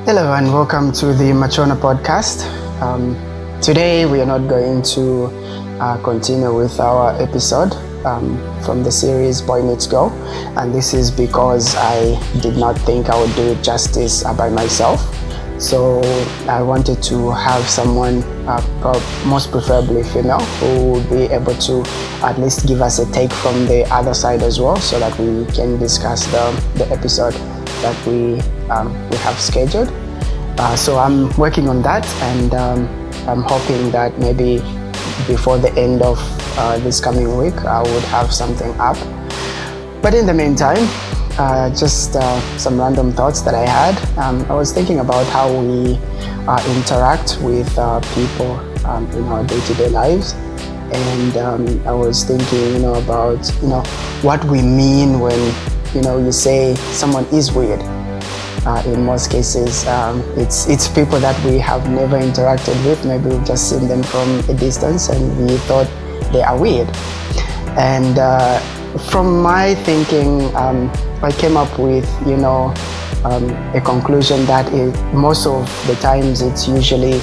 Hello and welcome to the Matrona podcast. Today we are not going to continue with our episode from the series Boy Meets Girl, and this is because I did not think I would do it justice by myself. So I wanted to have someone, most preferably female, who would be able to at least give us a take from the other side as well, so that we can discuss the episode that we have scheduled. So I'm working on that, and I'm hoping that maybe before the end of this coming week I would have something up. But in the meantime, just some random thoughts that I had. I was thinking about how we interact with people in our day-to-day lives, and I was thinking, about what we mean when you say someone is weird. In most cases, it's people that we have never interacted with. Maybe we've just seen them from a distance and we thought they are weird. And from my thinking, I came up with a conclusion that most of the times it's usually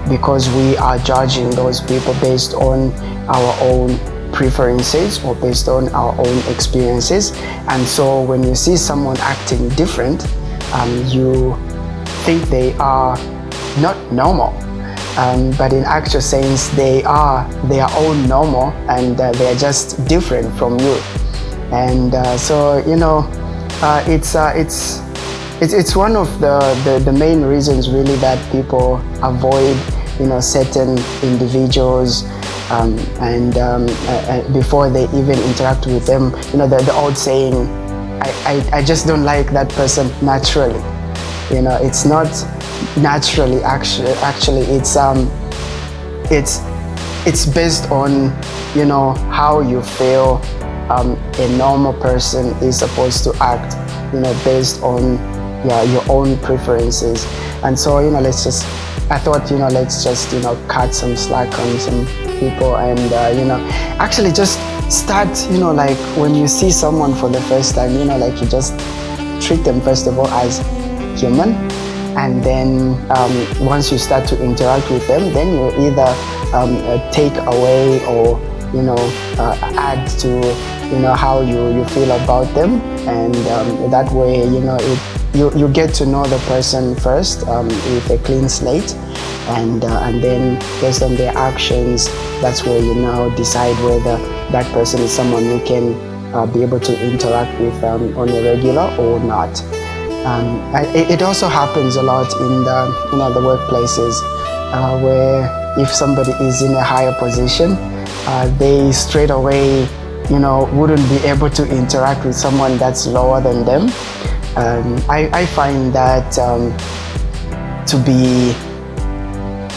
because we are judging those people based on our own preferences or based on our own experiences. And so when you see someone acting different, you think they are not normal, but in actual sense they are their own normal, and they are just different from you. And so it's one of the main reasons really that people avoid certain individuals, and before they even interact with them. The old saying, I just don't like that person naturally. It's not naturally, actually it's based on how you feel a normal person is supposed to act, based on your own preferences. And so I thought let's just cut some slack on some people, and actually just start like when you see someone for the first time, like you just treat them first of all as human, and then once you start to interact with them, then you either take away or add to how you feel about them, and that way you get to know the person first with a clean slate, and then based on their actions, that's where you now decide whether that person is someone you can be able to interact with on a regular or not. It also happens a lot in the workplaces, where if somebody is in a higher position, they straight away wouldn't be able to interact with someone that's lower than them. I find that to be,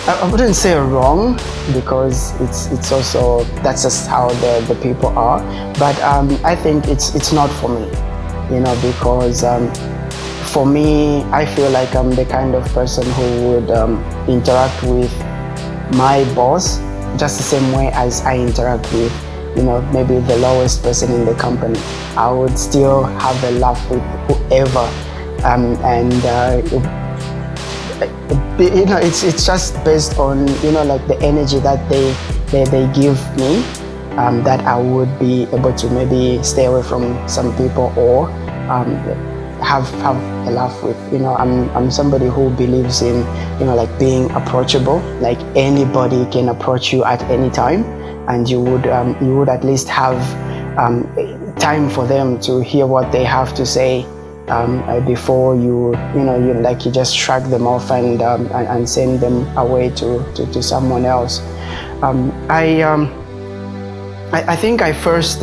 I wouldn't say wrong, because it's also, that's just how the people are, but I think it's not for me, because for me, I feel like I'm the kind of person who would interact with my boss just the same way as I interact with maybe the lowest person in the company. I would still have a laugh with whoever, and it's just based on like the energy that they give me, that I would be able to maybe stay away from some people, or have a laugh with. I'm somebody who believes in like being approachable. Like anybody can approach you at any time, and you would at least have time for them to hear what they have to say before you just shrug them off and send them away to someone else. I think I first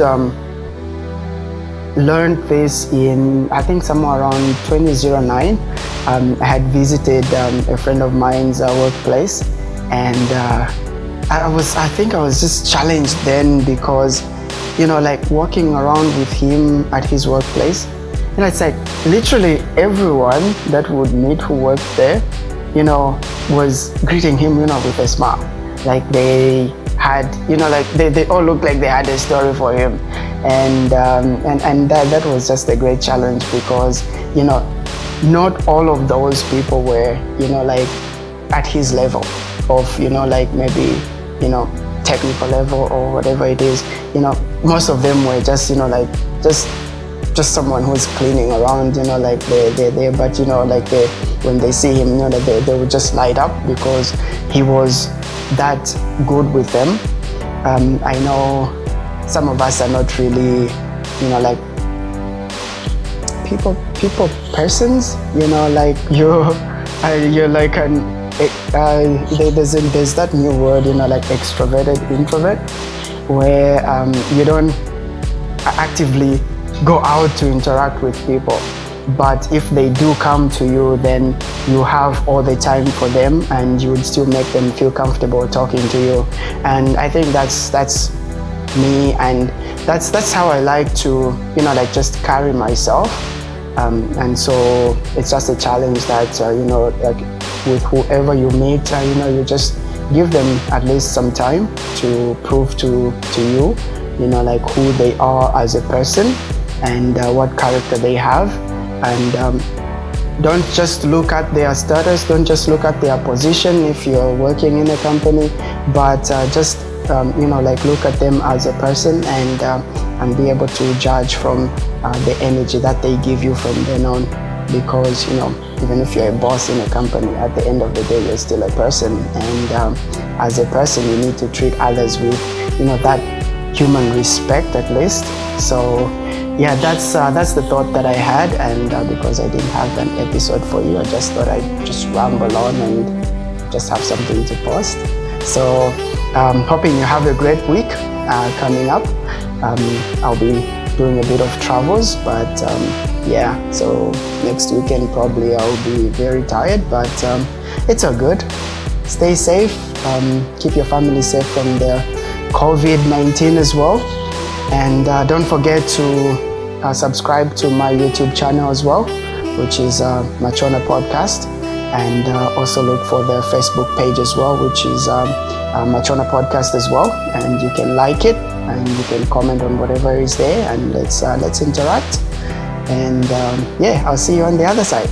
learned this in, I think, somewhere around 2009. I had visited a friend of mine's workplace, and I think I was just challenged then, because like walking around with him at his workplace, it's like literally everyone that would meet who worked there was greeting him with a smile. Like they had like they all looked like they had a story for him, and that was just a great challenge, because not all of those people were, like at his level of, like maybe, technical level or whatever it is. Most of them were just, like just someone who's cleaning around, like they're there, but like when they see him, they would just light up because he was that good with them. I know some of us are not really, like people persons, like you're like there's that new word, like extroverted introvert, where you don't actively go out to interact with people, but if they do come to you, then you have all the time for them and you would still make them feel comfortable talking to you. And I think that's me, and that's how I like to, like just carry myself. And so it's just a challenge that like with whoever you meet, you just give them at least some time to prove to you, like who they are as a person and what character they have. And don't just look at their status, don't just look at their position if you're working in a company, but just like look at them as a person and be able to judge from the energy that they give you from then on. Because even if you're a boss in a company, at the end of the day you're still a person, and as a person you need to treat others with that human respect at least. So yeah, that's the thought that I had, and because I didn't have an episode for you, I just thought I'd just ramble on and just have something to post. So hoping you have a great week coming up. I'll be doing a bit of travels, but yeah, so next weekend probably I'll be very tired, but it's all good. Stay safe, keep your family safe from the COVID-19 as well, and don't forget to subscribe to my YouTube channel as well, which is Machona Podcast, and also look for the Facebook page as well, which is Machona Podcast as well, and you can like it and you can comment on whatever is there, and let's interact. And yeah, I'll see you on the other side.